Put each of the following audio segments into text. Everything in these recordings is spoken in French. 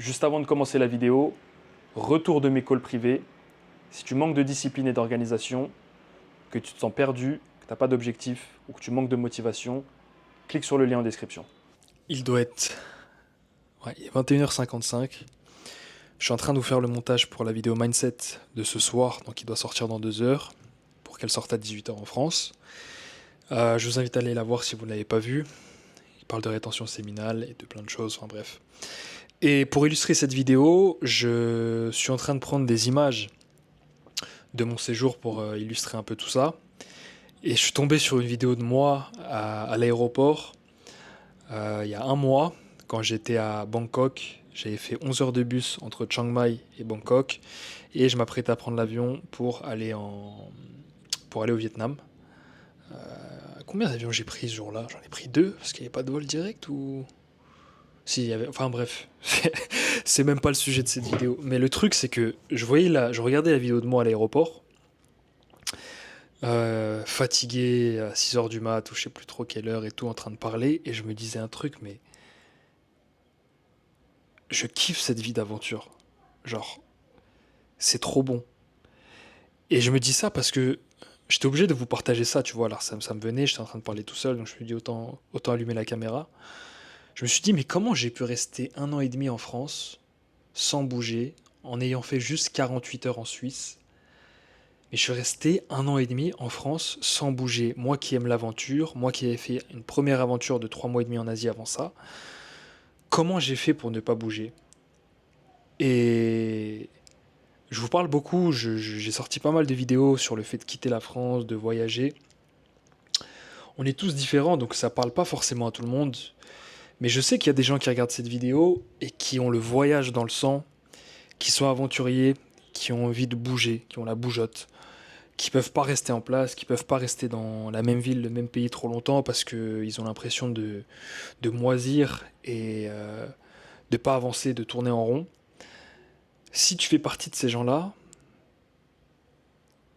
Juste avant de commencer la vidéo, retour de mes calls privés. Si tu manques de discipline et d'organisation, que tu te sens perdu, que tu n'as pas d'objectif ou que tu manques de motivation, clique sur le lien en description. Il doit être il est 21h55. Je suis en train de vous faire le montage pour la vidéo Mindset de ce soir, donc il doit sortir dans 2 heures, pour qu'elle sorte à 18h en France. Je vous invite à aller la voir si vous ne l'avez pas vue. Il parle de rétention séminale et de plein de choses, enfin bref. Et pour illustrer cette vidéo, je suis en train de prendre des images de mon séjour pour illustrer un peu tout ça. Et je suis tombé sur une vidéo de moi à l'aéroport il y a un mois, quand j'étais à Bangkok. J'avais fait 11 heures de bus entre Chiang Mai et Bangkok. Et je m'apprêtais à prendre l'avion pour aller au Vietnam. Combien d'avions j'ai pris ce jour-là? J'en ai pris 2, parce qu'il n'y avait pas de vol direct ou... Si, il y avait... Enfin bref, c'est même pas le sujet de cette vidéo. Mais le truc, c'est que je regardais la vidéo de moi à l'aéroport, fatigué à 6 heures du mat, ou je sais plus trop quelle heure et tout, en train de parler, et je me disais un truc, mais je kiffe cette vie d'aventure. Genre, c'est trop bon. Et je me dis ça parce que j'étais obligé de vous partager ça, tu vois. Alors ça me venait, j'étais en train de parler tout seul, donc je me suis dit autant allumer la caméra. Je me suis dit, mais comment j'ai pu rester 1 an et demi en France, sans bouger, en ayant fait juste 48 heures en Suisse? Mais je suis resté 1 an et demi en France sans bouger. Moi qui aime l'aventure, moi qui avais fait une première aventure de 3 mois et demi en Asie avant ça, comment j'ai fait pour ne pas bouger? Et je vous parle beaucoup, j'ai sorti pas mal de vidéos sur le fait de quitter la France, de voyager. On est tous différents, donc ça parle pas forcément à tout le monde. Mais je sais qu'il y a des gens qui regardent cette vidéo et qui ont le voyage dans le sang, qui sont aventuriers, qui ont envie de bouger, qui ont la bougeotte, qui peuvent pas rester en place, qui peuvent pas rester dans la même ville, le même pays trop longtemps parce qu'ils ont l'impression de moisir et de pas avancer, de tourner en rond. Si tu fais partie de ces gens-là,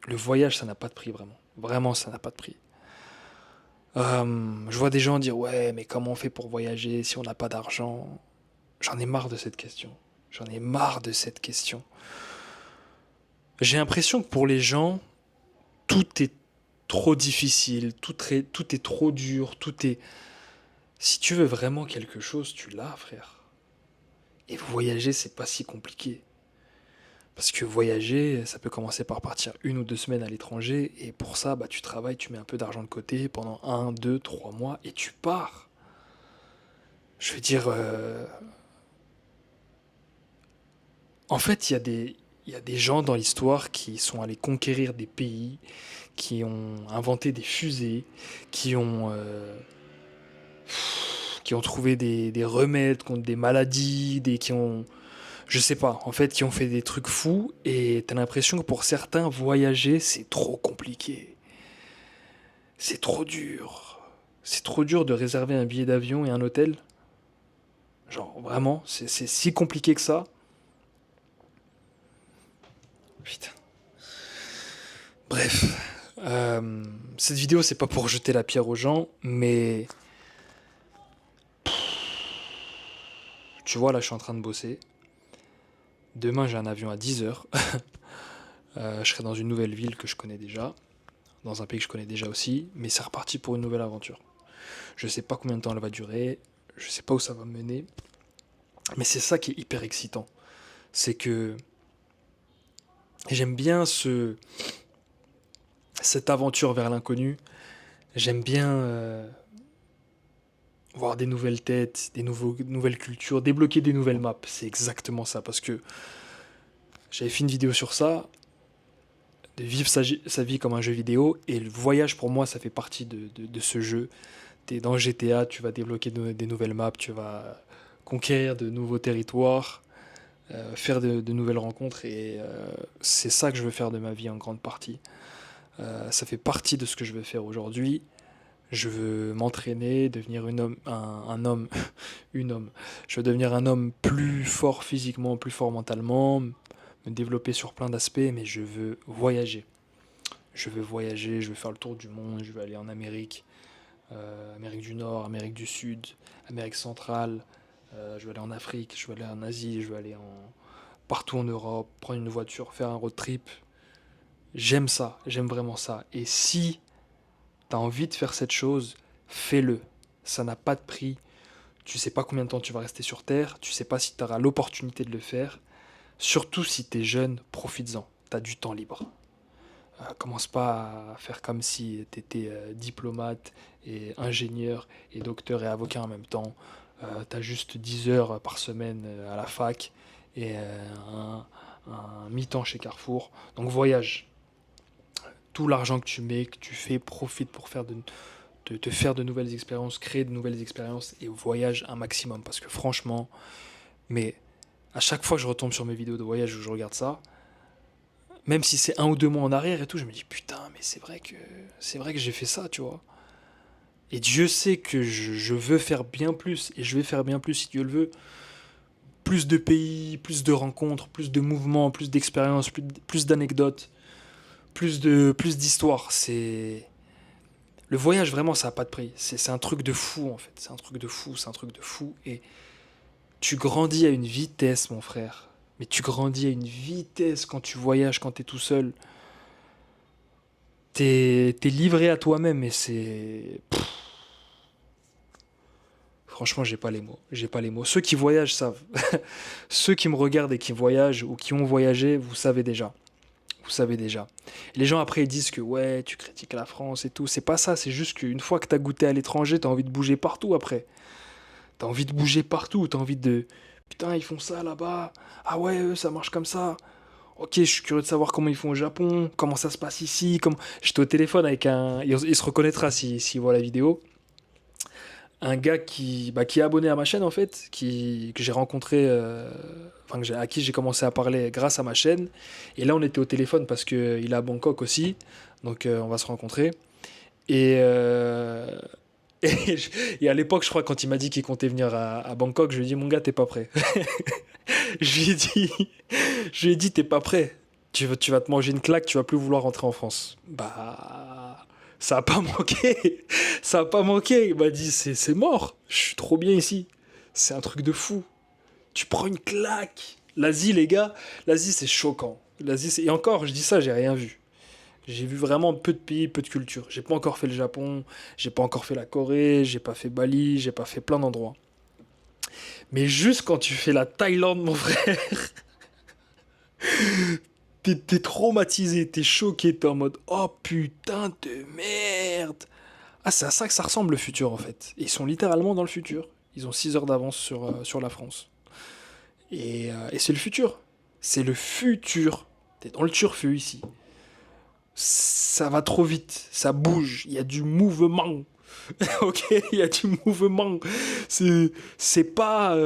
le voyage, ça n'a pas de prix vraiment. Vraiment, ça n'a pas de prix. Je vois des gens dire ouais, mais comment on fait pour voyager si on n'a pas d'argent? J'en ai marre de cette question. J'en ai marre de cette question. J'ai l'impression que pour les gens, tout est trop difficile, tout est trop dur, tout est... Si tu veux vraiment quelque chose, tu l'as, frère. Et voyager, c'est pas si compliqué. Parce que voyager, ça peut commencer par partir 1 ou 2 semaines à l'étranger, et pour ça, bah, tu travailles, tu mets un peu d'argent de côté pendant 1, 2, 3 mois, et tu pars. Je veux dire, en fait, il y a des gens dans l'histoire qui sont allés conquérir des pays, qui ont inventé des fusées, qui ont, euh, qui ont trouvé des remèdes contre des maladies, qui ont, je sais pas, en fait, qui ont fait des trucs fous, et t'as l'impression que pour certains, voyager, c'est trop compliqué. C'est trop dur. C'est trop dur de réserver un billet d'avion et un hôtel. Genre, vraiment, c'est si compliqué que ça. Putain. Bref. Cette vidéo, c'est pas pour jeter la pierre aux gens, mais tu vois, là, je suis en train de bosser. Demain, j'ai un avion à 10 heures. Je serai dans une nouvelle ville que je connais déjà, dans un pays que je connais déjà aussi, mais c'est reparti pour une nouvelle aventure. Je sais pas combien de temps elle va durer, je sais pas où ça va me mener, mais c'est ça qui est hyper excitant. C'est que j'aime bien cette aventure vers l'inconnu. J'aime bien voir des nouvelles têtes, nouvelles cultures, débloquer des nouvelles maps. C'est exactement ça, parce que j'avais fait une vidéo sur ça, de vivre sa vie comme un jeu vidéo, et le voyage pour moi, ça fait partie de ce jeu. T'es dans GTA, tu vas débloquer des nouvelles maps, tu vas conquérir de nouveaux territoires, faire de nouvelles rencontres, et c'est ça que je veux faire de ma vie en grande partie. Ça fait partie de ce que je veux faire aujourd'hui. Je veux m'entraîner, devenir un homme, une homme. Je veux devenir un homme plus fort physiquement, plus fort mentalement, me développer sur plein d'aspects, mais je veux voyager. Je veux voyager, je veux faire le tour du monde, je veux aller en Amérique, Amérique du Nord, Amérique du Sud, Amérique centrale, Je veux aller en Afrique, je veux aller en Asie, je veux aller partout en Europe, prendre une voiture, faire un road trip. J'aime ça, j'aime vraiment ça. Et si tu as envie de faire cette chose, fais-le. Ça n'a pas de prix. Tu sais pas combien de temps tu vas rester sur Terre, tu sais pas si tu auras l'opportunité de le faire. Surtout si tu es jeune, profites-en. Tu as du temps libre. Commence pas à faire comme si tu étais diplomate et ingénieur et docteur et avocat en même temps. Tu as juste 10 heures par semaine à la fac et un mi-temps chez Carrefour. Donc voyage. Tout l'argent que tu mets, que tu fais, profite pour te faire de nouvelles expériences, créer de nouvelles expériences et voyage un maximum. Parce que franchement, mais à chaque fois que je retombe sur mes vidéos de voyage où je regarde ça, même si c'est 1 ou 2 mois en arrière et tout, je me dis putain, mais c'est vrai que j'ai fait ça, tu vois. Et Dieu sait que je veux faire bien plus et je vais faire bien plus si Dieu le veut. Plus de pays, plus de rencontres, plus de mouvements, plus d'expériences, plus d'anecdotes, plus d'histoires. C'est le voyage vraiment, ça a pas de prix. C'est un truc de fou en fait. C'est un truc de fou, c'est un truc de fou. Et tu grandis à une vitesse, mon frère. Mais tu grandis à une vitesse quand tu voyages, quand t'es tout seul. T'es livré à toi-même et c'est... Franchement, j'ai pas les mots. J'ai pas les mots. Ceux qui voyagent savent. Ceux qui me regardent et qui voyagent ou qui ont voyagé, vous savez déjà. Vous savez déjà. Et les gens après ils disent que ouais, tu critiques la France et tout. C'est pas ça, c'est juste qu'une fois que t'as goûté à l'étranger, t'as envie de bouger partout après. T'as envie de bouger partout. T'as envie de... Putain, ils font ça là-bas. Ah ouais, eux, ça marche comme ça. Ok, je suis curieux de savoir comment ils font au Japon, comment ça se passe ici. J'étais au téléphone avec un... Il se reconnaîtra s'il voit la vidéo. Un gars qui est abonné à ma chaîne en fait, que j'ai rencontré, enfin à qui j'ai commencé à parler grâce à ma chaîne. Et là on était au téléphone parce qu'il est à Bangkok aussi, donc on va se rencontrer. Et, et, et à l'époque je crois quand il m'a dit qu'il comptait venir à Bangkok, je lui ai dit mon gars t'es pas prêt. je lui ai dit, je lui ai dit t'es pas prêt. Tu vas te manger une claque, tu vas plus vouloir rentrer en France. Bah ça a pas manqué. Ça a pas manqué. Il m'a dit c'est mort. Je suis trop bien ici. C'est un truc de fou. Tu prends une claque. L'Asie, les gars, l'Asie c'est choquant. Et encore, je dis ça, j'ai rien vu. J'ai vu vraiment peu de pays, peu de culture. J'ai pas encore fait le Japon, j'ai pas encore fait la Corée, j'ai pas fait Bali, j'ai pas fait plein d'endroits. Mais juste quand tu fais la Thaïlande, mon frère, t'es traumatisé, t'es choqué, t'es en mode oh putain de merde. Ah, c'est à ça que ça ressemble le futur en fait. Et ils sont littéralement dans le futur. Ils ont 6 heures d'avance sur la France. Et c'est le futur. C'est le futur. T'es dans le turfu ici. Ça va trop vite. Ça bouge. Il y a du mouvement. Ok, il y a du mouvement. C'est pas.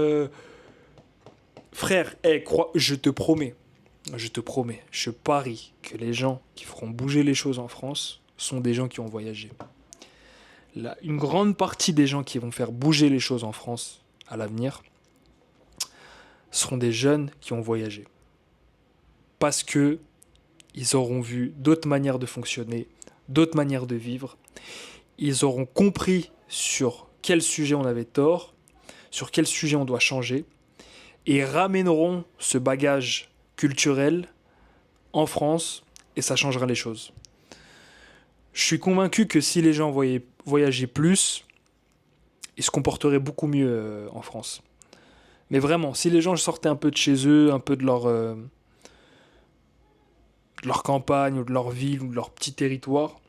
Frère, je te promets. Je te promets. Je parie que les gens qui feront bouger les choses en France sont des gens qui ont voyagé. Une grande partie des gens qui vont faire bouger les choses en France à l'avenir seront des jeunes qui ont voyagé. Parce que ils auront vu d'autres manières de fonctionner, d'autres manières de vivre. Ils auront compris sur quel sujet on avait tort, sur quel sujet on doit changer, et ramèneront ce bagage culturel en France, et ça changera les choses. Je suis convaincu que si les gens voyageaient plus, ils se comporteraient beaucoup mieux en France. Mais vraiment, si les gens sortaient un peu de chez eux, un peu de leur campagne, ou de leur ville, ou de leur petit territoire,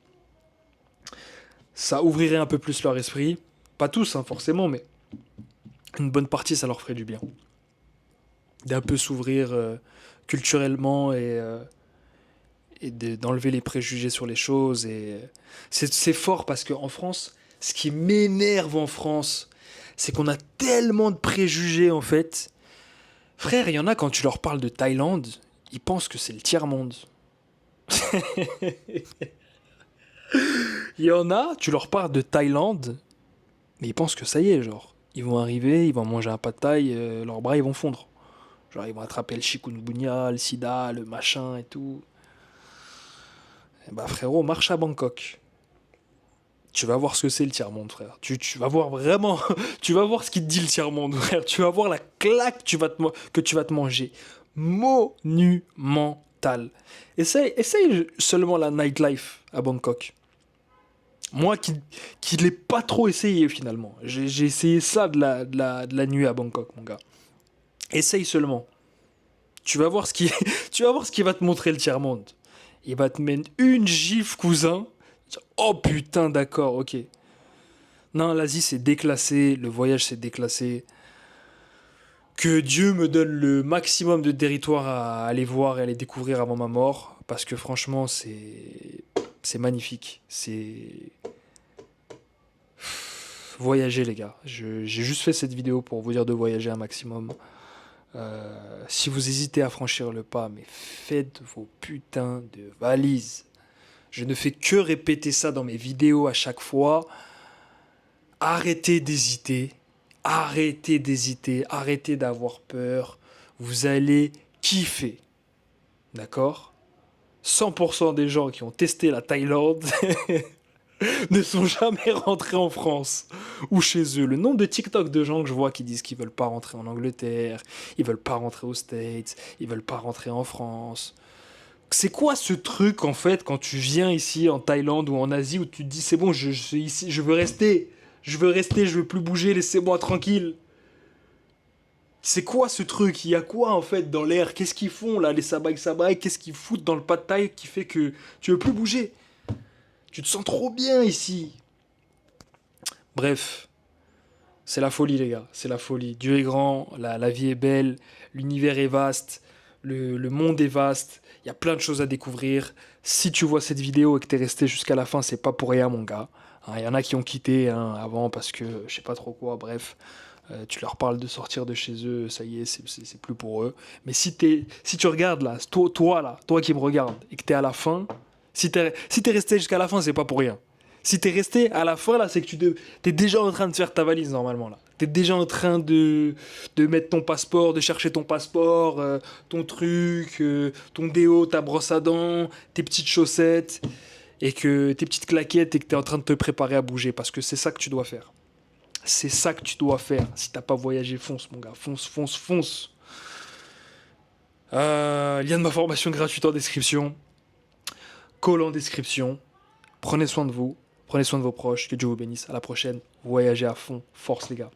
ça ouvrirait un peu plus leur esprit. Pas tous, hein, forcément, mais une bonne partie, ça leur ferait du bien. D'un peu s'ouvrir culturellement et d'enlever les préjugés sur les choses. Et c'est fort parce qu'en France, ce qui m'énerve en France, c'est qu'on a tellement de préjugés en fait. Frère, il y en a quand tu leur parles de Thaïlande, ils pensent que c'est le tiers-monde. Il y en a, tu leur parles de Thaïlande, mais ils pensent que ça y est, genre. Ils vont arriver, ils vont manger un pad thaï, leurs bras ils vont fondre. Genre ils vont attraper le chikungunya, le sida, le machin et tout. Et bah frérot, marche à Bangkok. tu vas voir ce que c'est le tiers-monde, frère. Tu vas voir vraiment, tu vas voir ce qu'il te dit le tiers-monde, frère. Tu vas voir la claque que tu vas te manger. Monumental. Essaye seulement la nightlife à Bangkok. Moi qui l'ai pas trop essayé finalement. J'ai essayé ça de la nuit à Bangkok, mon gars. Essaye seulement. Tu vas voir tu vas voir ce qui va te montrer le tiers-monde. Il va te mettre une gifle, cousin. Oh putain, d'accord, ok. Non, l'Asie c'est déclassé, le voyage c'est déclassé. Que Dieu me donne le maximum de territoire à aller voir et à aller découvrir avant ma mort. Parce que franchement, c'est magnifique. C'est... Voyager, les gars. J'ai juste fait cette vidéo pour vous dire de voyager un maximum. Si vous hésitez à franchir le pas, mais faites vos putains de valises. Je ne fais que répéter ça dans mes vidéos à chaque fois. Arrêtez d'hésiter. Arrêtez d'hésiter. Arrêtez d'avoir peur. Vous allez kiffer. D'accord ? 100% des gens qui ont testé la Thaïlande ne sont jamais rentrés en France ou chez eux. Le nombre de TikTok de gens que je vois qui disent qu'ils veulent pas rentrer en Angleterre, ils veulent pas rentrer aux States, ils veulent pas rentrer en France. C'est quoi ce truc en fait quand tu viens ici en Thaïlande ou en Asie où tu te dis c'est bon, je suis ici, je veux rester, je veux plus bouger, laissez-moi tranquille. C'est quoi ce truc? Il y a quoi en fait dans l'air? Qu'est-ce qu'ils font là, les sabai? Qu'est-ce qu'ils foutent dans le pad thaï qui fait que tu veux plus bouger? Tu te sens trop bien ici. Bref, c'est la folie les gars, c'est la folie. Dieu est grand, la vie est belle, l'univers est vaste, le monde est vaste, il y a plein de choses à découvrir. Si tu vois cette vidéo et que t'es resté jusqu'à la fin, c'est pas pour rien mon gars. Il y en a qui ont quitté avant parce que je sais pas trop quoi, bref. Tu leur parles de sortir de chez eux, ça y est, c'est plus pour eux. Mais si tu regardes là, toi qui me regardes, et que t'es à la fin, si t'es resté jusqu'à la fin, c'est pas pour rien. Si t'es resté à la fin, là, c'est que t'es déjà en train de faire ta valise, normalement, là. T'es déjà en train de mettre ton passeport, de chercher ton passeport, ton truc, ton déo, ta brosse à dents, tes petites chaussettes, et que tes petites claquettes, et que t'es en train de te préparer à bouger, parce que c'est ça que tu dois faire. C'est ça que tu dois faire. Si t'as pas voyagé, fonce, mon gars. Fonce. Lien de ma formation gratuite en description. Call en description. Prenez soin de vous. Prenez soin de vos proches. Que Dieu vous bénisse. À la prochaine. Voyagez à fond. Force, les gars.